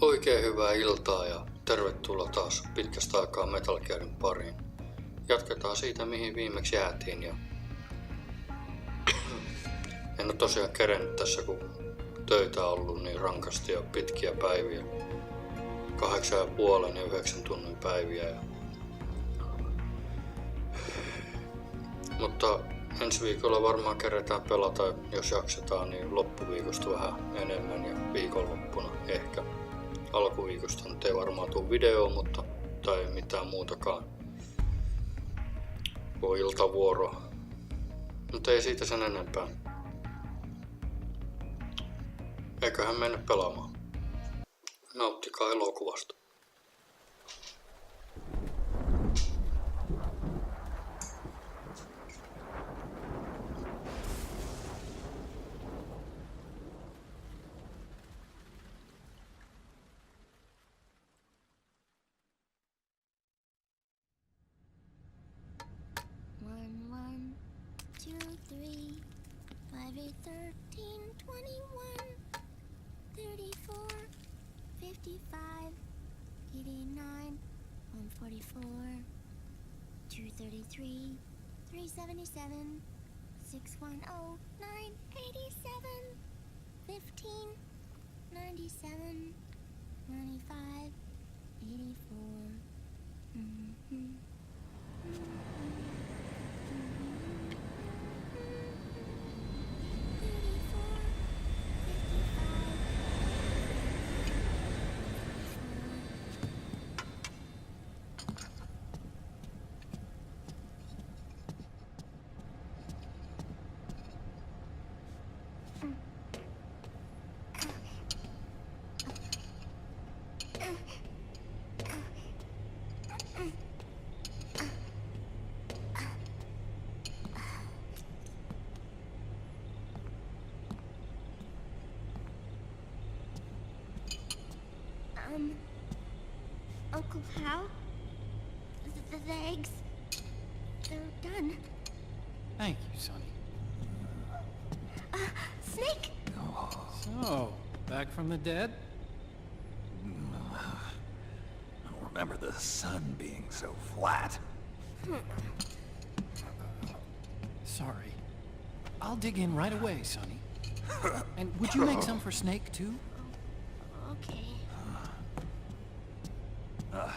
Oikein hyvää iltaa ja tervetuloa taas pitkästä aikaa Metal Gearin pariin. Jatketaan siitä mihin viimeksi jäätiin ja en ole tosiaan kerennyt tässä kun töitä on ollut niin rankasti ja pitkiä päiviä. 8,5 ja 9 tunnin päiviä. Mutta ensi viikolla varmaan keretään pelata, jos jaksetaan, niin loppuviikosta vähän enemmän ja viikonloppuna ehkä. Alkuviikosta nyt ei varmaan tule video, mutta tai mitään muutakaan. Voi iltavuoro. Mutta ei siitä sen enempää. Eiköhän mennä pelaamaan. Nauttikaa elokuvasta. Uncle Hal? The eggs, they're done. Thank you, Sonny. Snake! So, back from the dead? I don't remember the sun being so flat. Sorry. I'll dig in right away, Sonny. And would you make some for Snake, too? Okay.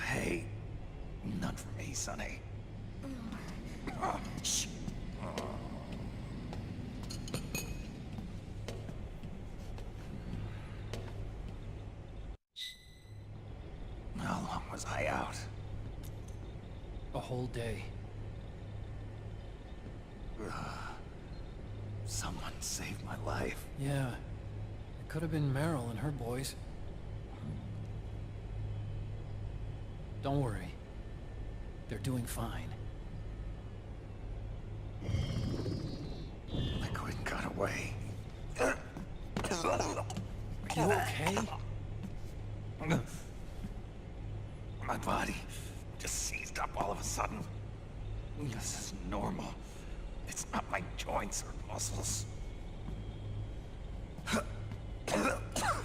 Hey, none for me, Sonny. Shh. How long was I out? A whole day. Someone saved my life. Yeah. It could have been Meryl and her boys. Don't worry. They're doing fine. Liquid got away. Are you okay? My body just seized up all of a sudden. This is normal. It's not my joints or muscles.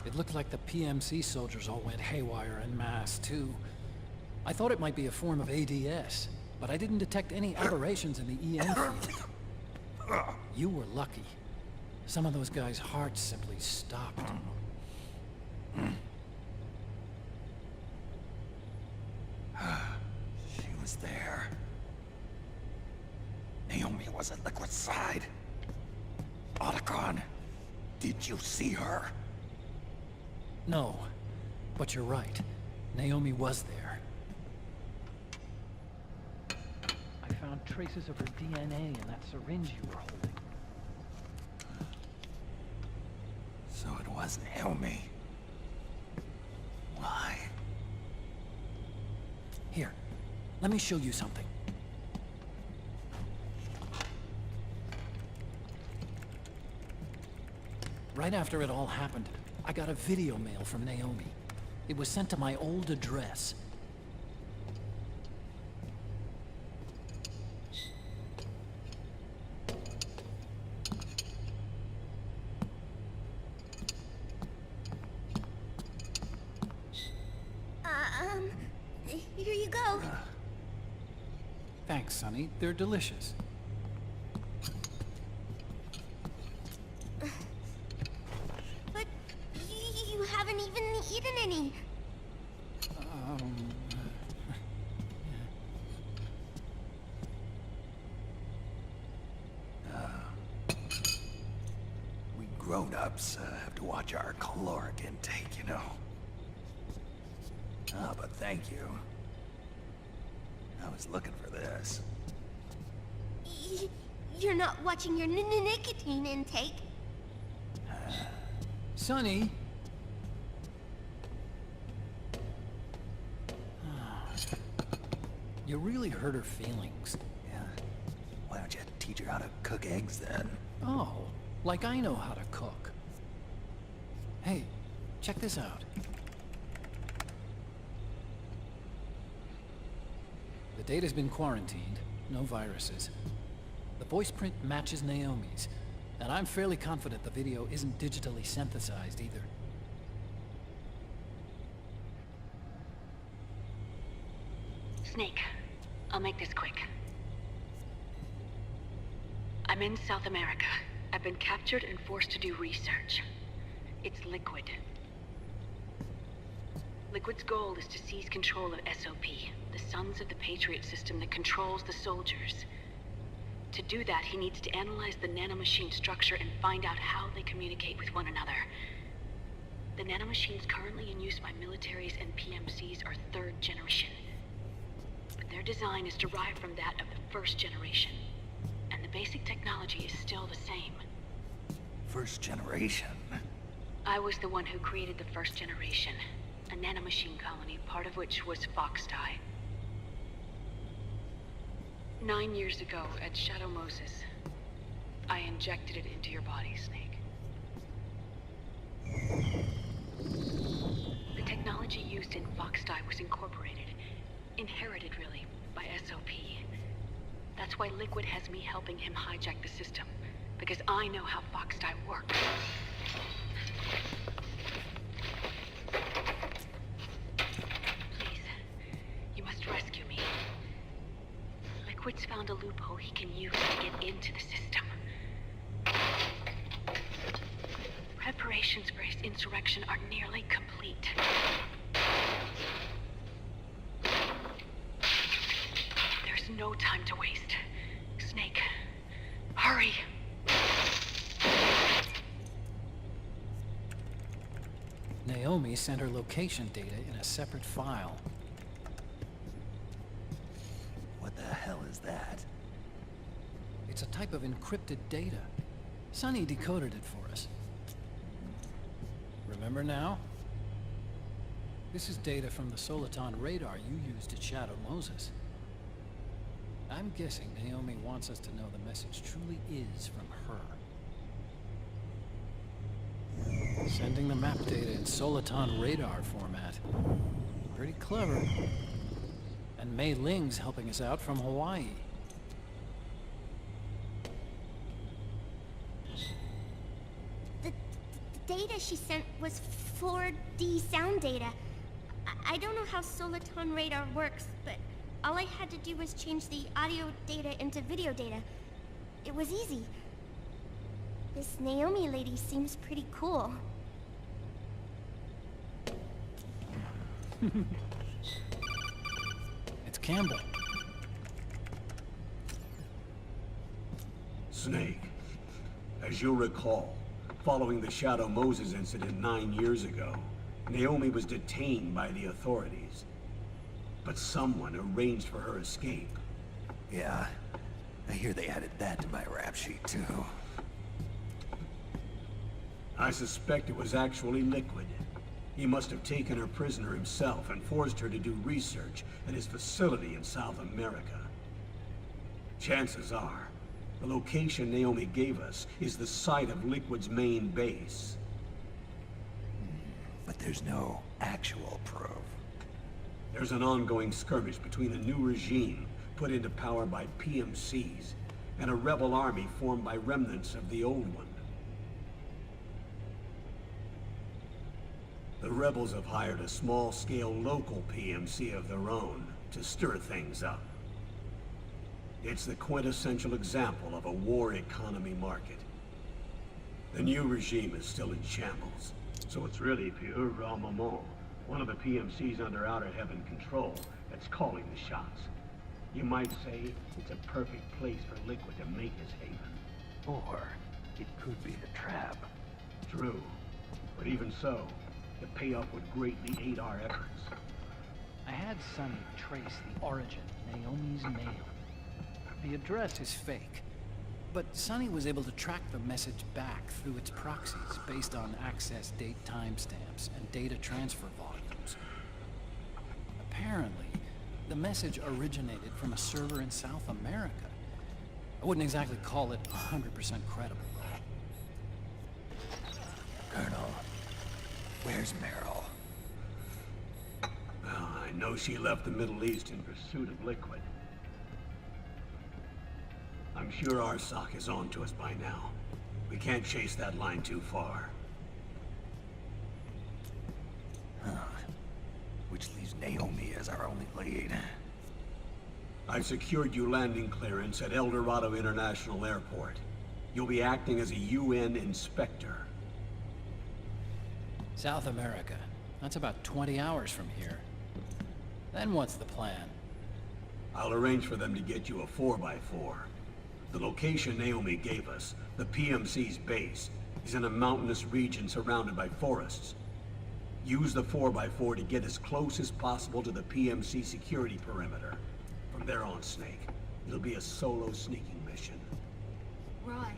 It looked like the PMC soldiers all went haywire en masse, too. I thought it might be a form of ADS, but I didn't detect any aberrations in the EM field. You were lucky. Some of those guys' hearts simply stopped. She was there. Naomi was at Liquid's side. Otacon, did you see her? No, but you're right. Naomi was there. I found traces of her DNA in that syringe you were holding. So it was Naomi. Why? Here, let me show you something. Right after it all happened, I got a video mail from Naomi. It was sent to my old address. Thanks, Sonny. They're delicious. But you haven't even eaten any. We grown-ups have to watch our caloric intake, you know. Ah, but thank you. I was looking for this. You're not watching your nicotine intake. Sonny! You really hurt her feelings. Yeah. Why don't you teach her how to cook eggs then? Oh, like I know how to cook. Hey, check this out. The data's been quarantined, no viruses. The voice print matches Naomi's, and I'm fairly confident the video isn't digitally synthesized either. Snake, I'll make this quick. I'm in South America. I've been captured and forced to do research. It's Liquid. Liquid's goal is to seize control of SOP, the Sons of the Patriot system that controls the soldiers. To do that, he needs to analyze the nanomachine structure and find out how they communicate with one another. The nanomachines currently in use by militaries and PMCs are third generation. But their design is derived from that of the first generation. And the basic technology is still the same. First generation? I was the one who created the first generation. A nanomachine colony, part of which was Foxdie. 9 years ago, at Shadow Moses, I injected it into your body, Snake. The technology used in Foxdie was incorporated, inherited really, by SOP. That's why Liquid has me helping him hijack the system, because I know how Foxdie works. Please, you must rescue me. Liquid's found a loophole he can use to get into the system. Preparations for his insurrection are nearly complete. There's no time to waste. Snake, hurry! Naomi sent her location data in a separate file. What the hell is that? It's a type of encrypted data. Sonny decoded it for us. Remember now? This is data from the Soliton radar you used at Shadow Moses. I'm guessing Naomi wants us to know the message truly is from her. Sending the map data in Soliton radar format. Pretty clever. And Mei Ling's helping us out from Hawaii. The data she sent was 4D sound data. I don't know how Soliton radar works, but all I had to do was change the audio data into video data. It was easy. This Naomi lady seems pretty cool. It's Campbell. Snake, as you'll recall, following the Shadow Moses incident 9 years ago, Naomi was detained by the authorities. But someone arranged for her escape. Yeah, I hear they added that to my rap sheet too. I suspect it was actually Liquid. He must have taken her prisoner himself and forced her to do research at his facility in South America. Chances are, the location Naomi gave us is the site of Liquid's main base. But there's no actual proof. There's an ongoing skirmish between the new regime put into power by PMCs and a rebel army formed by remnants of the old one. The rebels have hired a small-scale local PMC of their own to stir things up. It's the quintessential example of a war economy market. The new regime is still in shambles, so it's really pure raw moment. One of the PMCs under Outer Heaven control that's calling the shots. You might say it's a perfect place for Liquid to make his haven. Or it could be a trap. True, but even so, the payoff would greatly aid our efforts. I had Sonny trace the origin of Naomi's mail. The address is fake, but Sonny was able to track the message back through its proxies based on access date timestamps and data transfer volumes. Apparently, the message originated from a server in South America. I wouldn't exactly call it 100% credible, though. Colonel, where's Meryl? Well, I know she left the Middle East in pursuit of Liquid. I'm sure Arsak is on to us by now. We can't chase that line too far. Which leaves Naomi as our only lead. I've secured you landing clearance at El Dorado International Airport. You'll be acting as a UN inspector. South America. That's about 20 hours from here. Then what's the plan? I'll arrange for them to get you a 4x4. The location Naomi gave us, the PMC's base, is in a mountainous region surrounded by forests. Use the 4x4 to get as close as possible to the PMC security perimeter. From there on, Snake, it'll be a solo sneaking mission. Roy.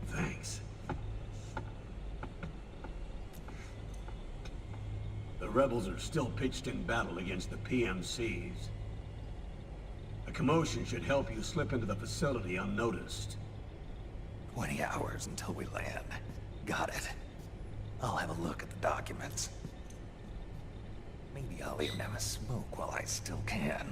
Thanks. The rebels are still pitched in battle against the PMCs. A commotion should help you slip into the facility unnoticed. 20 hours until we land. Got it. I'll have a look at the documents. Maybe I'll even have a smoke while I still can.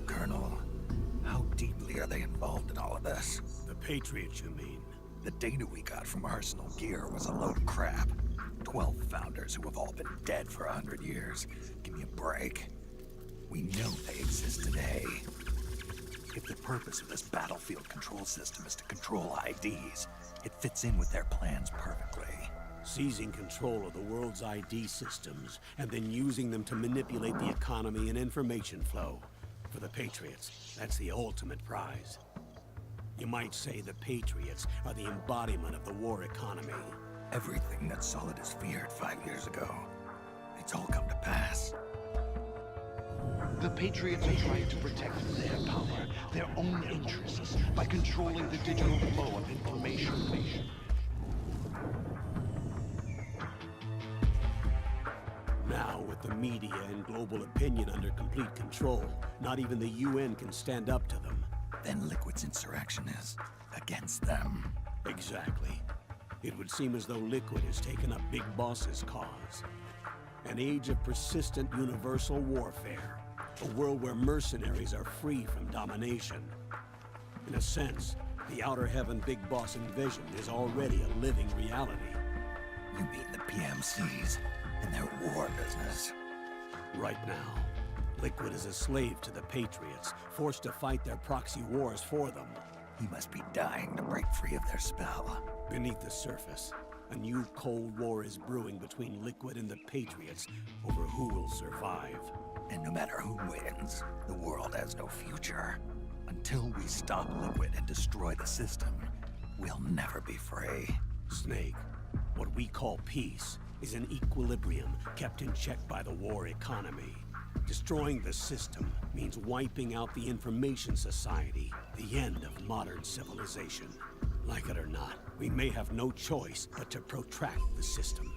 Colonel, how deeply are they involved in all of this? The Patriots, you mean? The data we got from Arsenal Gear was a load of crap. 12 founders who have all been dead for 100 years. Give me a break. We know they exist today. If the purpose of this battlefield control system is to control IDs, it fits in with their plans perfectly. Seizing control of the world's ID systems, and then using them to manipulate the economy and information flow. For the Patriots, that's the ultimate prize. You might say the Patriots are the embodiment of the war economy. Everything that Solidus feared 5 years ago, it's all come to pass. The Patriots are trying to protect their power, their own interests, by controlling the digital flow of information. Now, with the media and global opinion under complete control, not even the UN can stand up to them. Then Liquid's insurrection is against them. Exactly. It would seem as though Liquid has taken up Big Boss's cause. An age of persistent universal warfare. A world where mercenaries are free from domination. In a sense, the Outer Heaven Big Boss envision is already a living reality. You mean the PMCs and their war business? Right now, Liquid is a slave to the Patriots, forced to fight their proxy wars for them. He must be dying to break free of their spell. Beneath the surface, a new Cold War is brewing between Liquid and the Patriots over who will survive. And no matter who wins, the world has no future. Until we stop Liquid and destroy the system, we'll never be free. Snake, what we call peace is an equilibrium kept in check by the war economy. Destroying the system means wiping out the information society, the end of modern civilization. Like it or not, we may have no choice but to protract the system.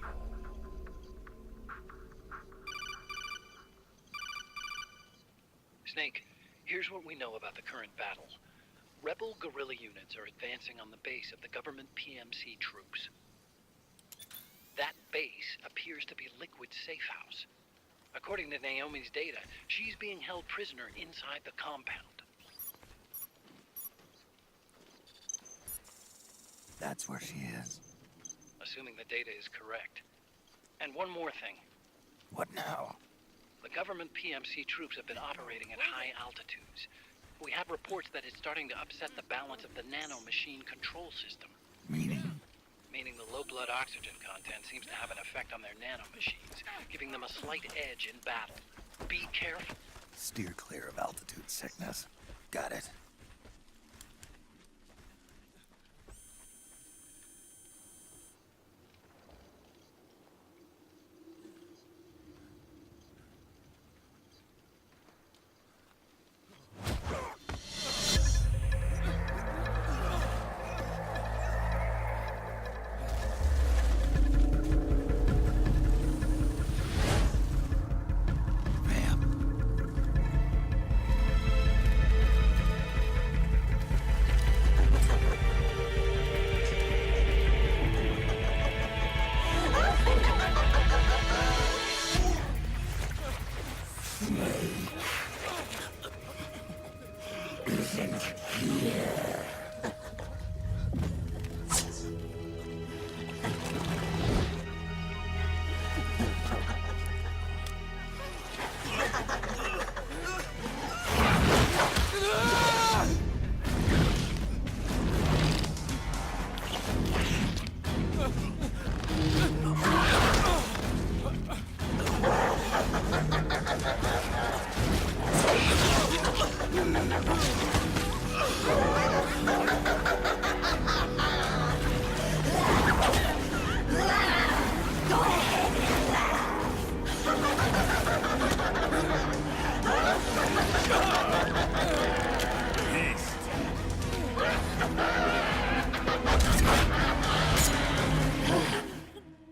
Snake, here's what we know about the current battle. Rebel guerrilla units are advancing on the base of the government PMC troops. That base appears to be Liquid's safe house. According to Naomi's data, she's being held prisoner inside the compound. That's where she is. Assuming the data is correct. And one more thing. What now? The government PMC troops have been operating at high altitudes. We have reports that it's starting to upset the balance of the nano-machine control system. Meaning? Meaning the low blood oxygen content seems to have an effect on their nano-machines, giving them a slight edge in battle. Be careful. Steer clear of altitude sickness. Got it.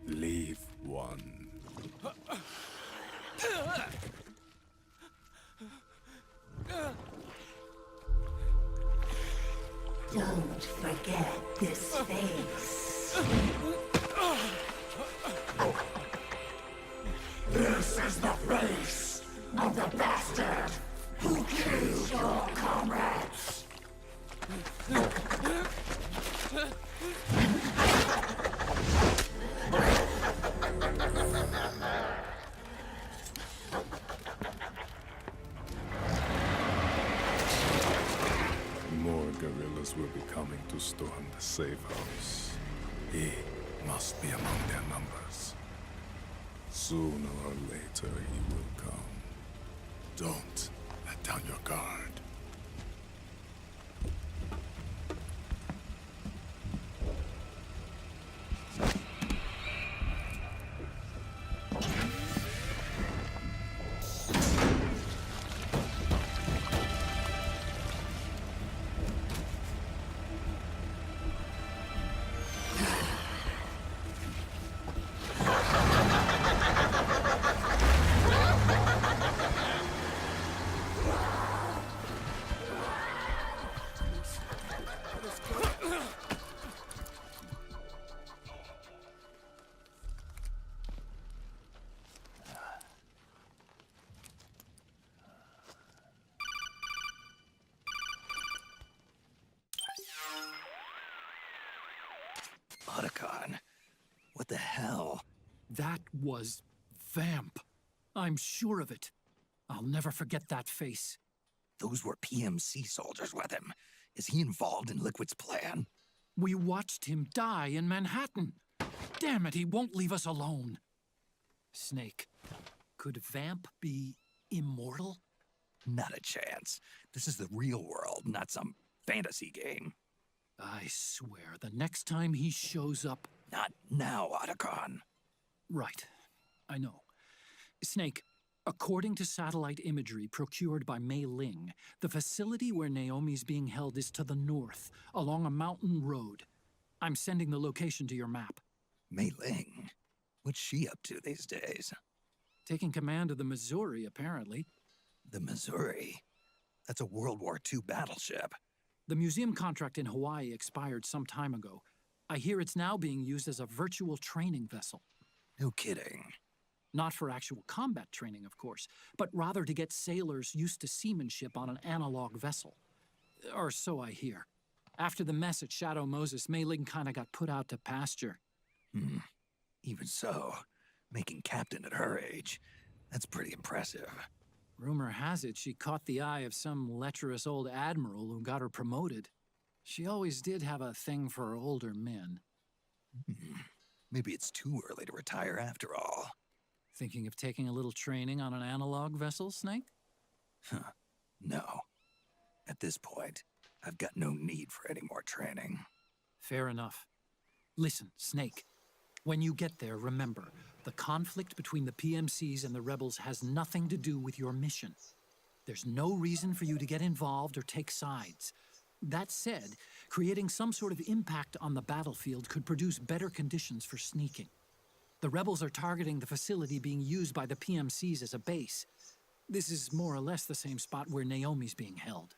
Leave one. Don't forget this face. This is the face of the bastard who killed your comrades. More guerrillas will be coming to storm the safe house. He must be among their numbers. Sooner or later he will come. Don't let down your guard. Otacon, what the hell? That was Vamp. I'm sure of it. I'll never forget that face. Those were PMC soldiers with him. Is he involved in Liquid's plan? We watched him die in Manhattan. Damn it, he won't leave us alone. Snake, could Vamp be immortal? Not a chance. This is the real world, not some fantasy game. I swear, the next time he shows up... Not now, Otacon. Right. I know. Snake, according to satellite imagery procured by Mei Ling, the facility where Naomi's being held is to the north, along a mountain road. I'm sending the location to your map. Mei Ling? What's she up to these days? Taking command of the Missouri, apparently. The Missouri? That's a World War II battleship. The museum contract in Hawaii expired some time ago. I hear it's now being used as a virtual training vessel. No kidding. Not for actual combat training, of course, but rather to get sailors used to seamanship on an analog vessel. Or so I hear. After the mess at Shadow Moses, Mei Ling kinda got put out to pasture. Even so, making captain at her age, that's pretty impressive. Rumor has it she caught the eye of some lecherous old admiral who got her promoted. She always did have a thing for older men. Maybe it's too early to retire after all. Thinking of taking a little training on an analog vessel, Snake? No. At this point, I've got no need for any more training. Fair enough. Listen, Snake. When you get there, remember, the conflict between the PMCs and the rebels has nothing to do with your mission. There's no reason for you to get involved or take sides. That said, creating some sort of impact on the battlefield could produce better conditions for sneaking. The rebels are targeting the facility being used by the PMCs as a base. This is more or less the same spot where Naomi's being held.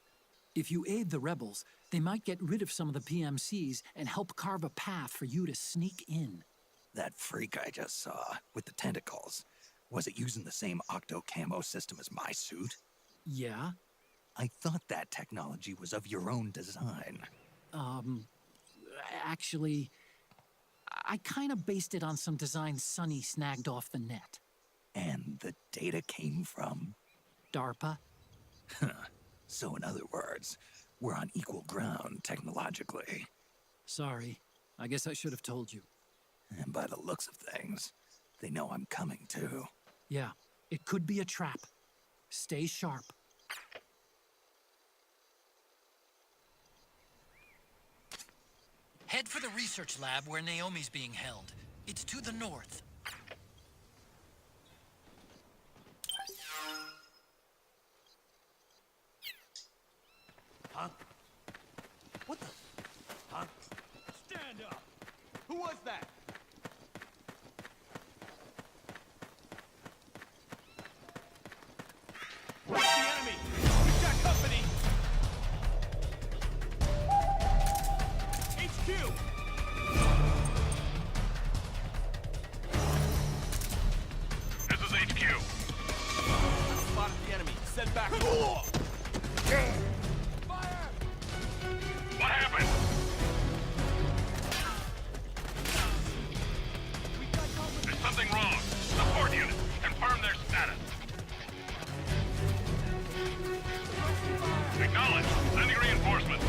If you aid the rebels, they might get rid of some of the PMCs and help carve a path for you to sneak in. That freak I just saw, with the tentacles, was it using the same octo-camo system as my suit? Yeah? I thought that technology was of your own design. Actually, I kinda based it on some designs Sonny snagged off the net. And the data came from? DARPA? So in other words, we're on equal ground technologically. Sorry. I guess I should have told you. And by the looks of things, they know I'm coming too. Yeah, it could be a trap. Stay sharp. Head for the research lab where Naomi's being held. It's to the north. Huh? What the? Huh? Stand up! Who was that? Where's the enemy? We've got company! HQ! This is HQ. I've spotted the enemy. Send back. Fire! What happened? There's something wrong. Support unit, confirm their status. Acknowledge. Sending reinforcements.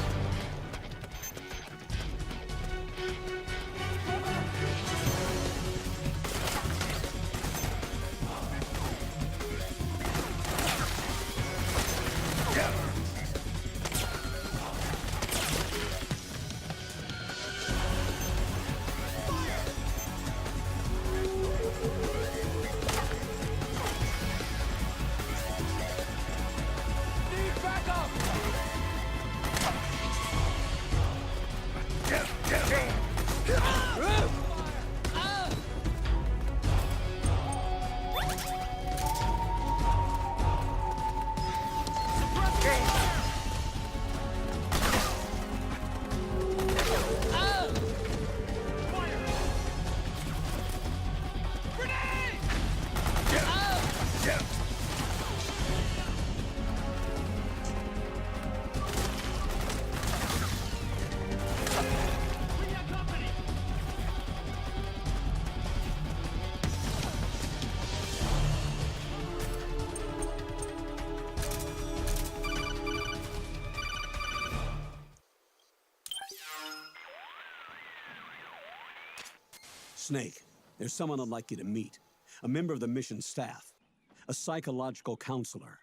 Snake, there's someone I'd like you to meet. A member of the mission staff. A psychological counselor.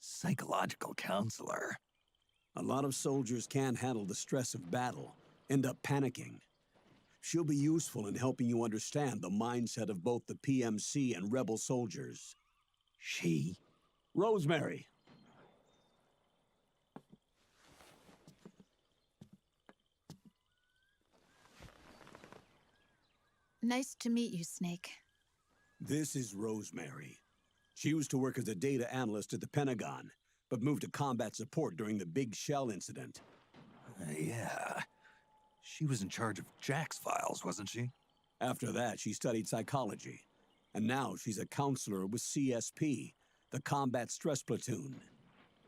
Psychological counselor? A lot of soldiers can't handle the stress of battle, end up panicking. She'll be useful in helping you understand the mindset of both the PMC and rebel soldiers. She? Rosemary. Nice to meet you, Snake. This is Rosemary. She used to work as a data analyst at the Pentagon, but moved to combat support during the Big Shell incident. Yeah. She was in charge of Jack's files, wasn't she? After that, she studied psychology. And now she's a counselor with CSP, the Combat Stress Platoon.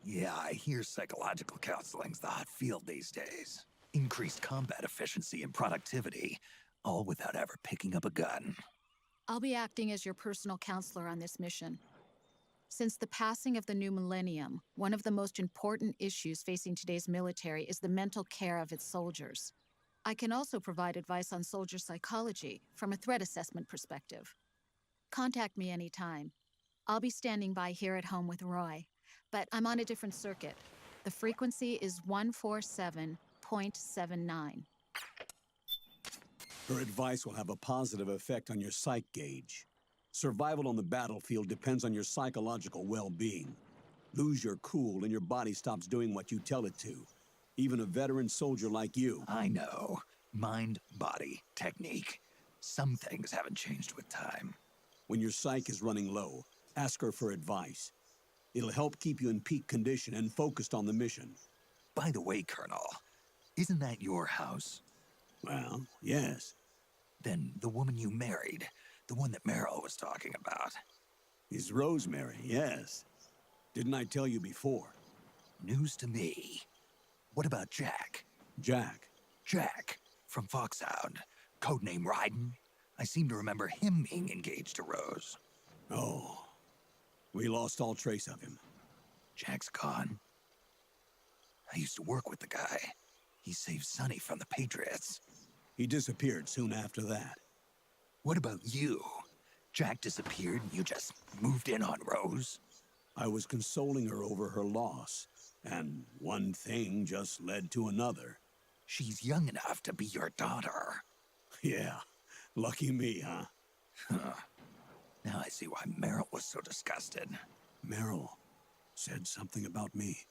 Yeah, I hear psychological counseling's the hot field these days. Increased combat efficiency and productivity, all without ever picking up a gun. I'll be acting as your personal counselor on this mission. Since the passing of the new millennium, one of the most important issues facing today's military is the mental care of its soldiers. I can also provide advice on soldier psychology from a threat assessment perspective. Contact me anytime. I'll be standing by here at home with Roy, but I'm on a different circuit. The frequency is 147.79. Her advice will have a positive effect on your psych gauge. Survival on the battlefield depends on your psychological well-being. Lose your cool and your body stops doing what you tell it to. Even a veteran soldier like you. I know. Mind, body, technique. Some things haven't changed with time. When your psyche is running low, ask her for advice. It'll help keep you in peak condition and focused on the mission. By the way, Colonel, isn't that your house? Well, yes. Then the woman you married, the one that Meryl was talking about. Is Rosemary, yes. Didn't I tell you before? News to me. What about Jack? Jack? Jack, from Foxhound. Codename Ryden. I seem to remember him being engaged to Rose. Oh. We lost all trace of him. Jack's gone. I used to work with the guy. He saved Sonny from the Patriots. He disappeared soon after that. What about you? Jack disappeared and you just moved in on Rose? I was consoling her over her loss, and one thing just led to another. She's young enough to be your daughter. Yeah, lucky me, huh? Now I see why Meryl was so disgusted. Meryl said something about me.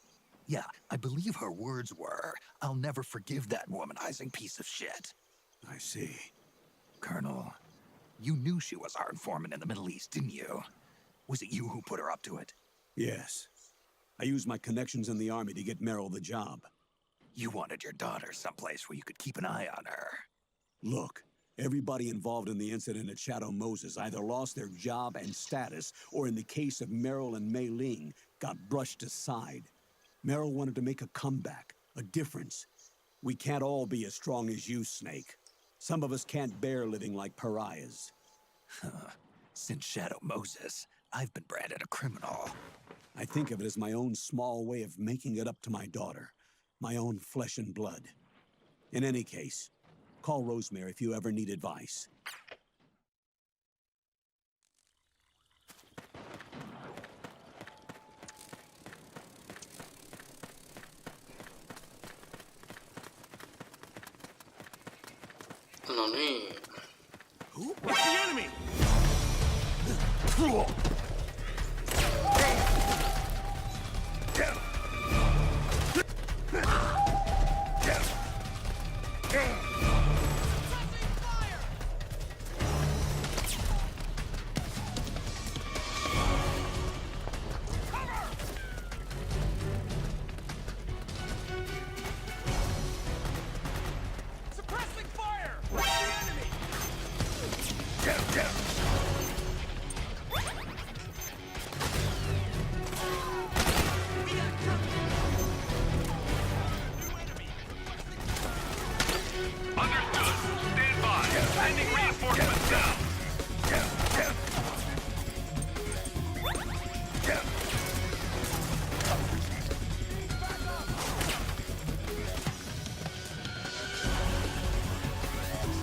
Yeah, I believe her words were, "I'll never forgive that womanizing piece of shit." I see. Colonel, you knew she was our informant in the Middle East, didn't you? Was it you who put her up to it? Yes. I used my connections in the army to get Meryl the job. You wanted your daughter someplace where you could keep an eye on her. Look, everybody involved in the incident at Shadow Moses either lost their job and status, or in the case of Meryl and Mei Ling, got brushed aside. Meryl wanted to make a comeback, a difference. We can't all be as strong as you, Snake. Some of us can't bear living like pariahs. Since Shadow Moses, I've been branded a criminal. I think of it as my own small way of making it up to my daughter. My own flesh and blood. In any case, call Rosemary if you ever need advice. No niin. It's the enemy! Suppressing fire! It's the enemy! Understood. Stand by. Sending reinforcements down.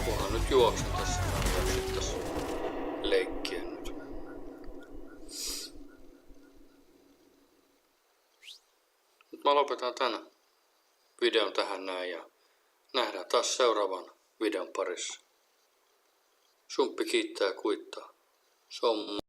Kunhan nyt juoksen tässä, jaksettais leikkiä nyt. Nyt mä lopetan tänään. videon tähän näin ja nähdään taas seuraavan videon parissa. Sumppi kiittää ja kuittaa. Se on